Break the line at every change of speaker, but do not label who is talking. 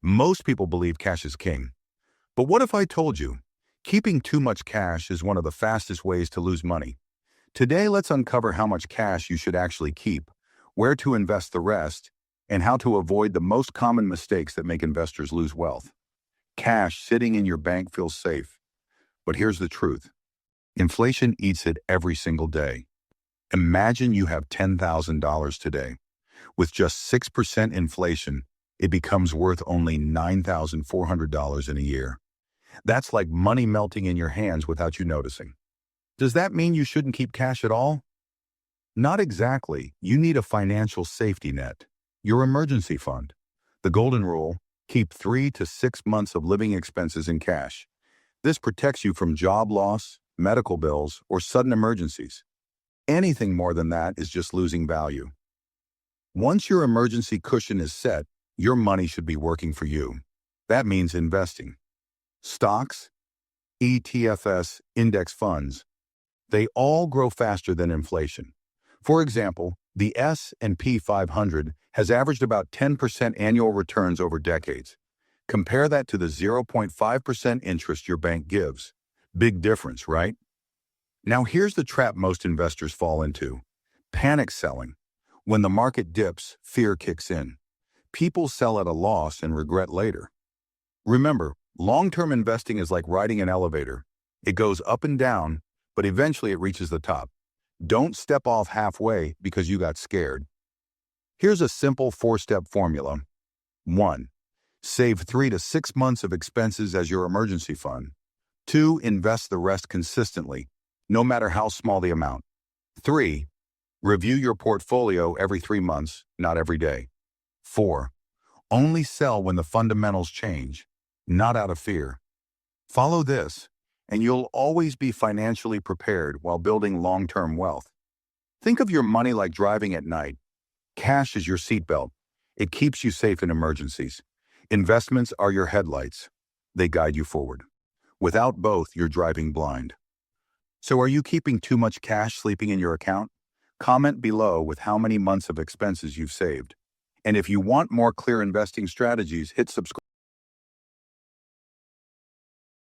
Most people believe cash is king. But what if I told you, keeping too much cash is one of the fastest ways to lose money? Today, let's uncover how much cash you should actually keep, where to invest the rest, and how to avoid the most common mistakes that make investors lose wealth. Cash sitting in your bank feels safe. But here's the truth. Inflation eats it every single day. Imagine you have $10,000 today. With just 6% inflation, it becomes worth only $9,400 in a year. That's like money melting in your hands without you noticing. Does that mean you shouldn't keep cash at all? Not exactly. You need a financial safety net, your emergency fund. The golden rule: keep 3 to 6 months of living expenses in cash. This protects you from job loss, medical bills, or sudden emergencies. Anything more than that is just losing value. Once your emergency cushion is set, your money should be working for you. That means investing. Stocks, ETFs, index funds, they all grow faster than inflation. For example, the S&P 500 has averaged about 10% annual returns over decades. Compare that to the 0.5% interest your bank gives. Big difference, right? Now here's the trap most investors fall into: panic selling. When the market dips, fear kicks in. People sell at a loss and regret later. Remember, long-term investing is like riding an elevator. It goes up and down, but eventually it reaches the top. Don't step off halfway because you got scared. Here's a simple 4-step formula. 1. Save 3 to 6 months of expenses as your emergency fund. 2. Invest the rest consistently, no matter how small the amount. 3. Review your portfolio every 3 months, not every day. 4. Only sell when the fundamentals change, not out of fear. Follow this, and you'll always be financially prepared while building long-term wealth. Think of your money like driving at night. Cash is your seatbelt. It keeps you safe in emergencies. Investments are your headlights. They guide you forward. Without both, you're driving blind. So are you keeping too much cash sleeping in your account? Comment below with how many months of expenses you've saved. And if you want more clear investing strategies, hit subscribe.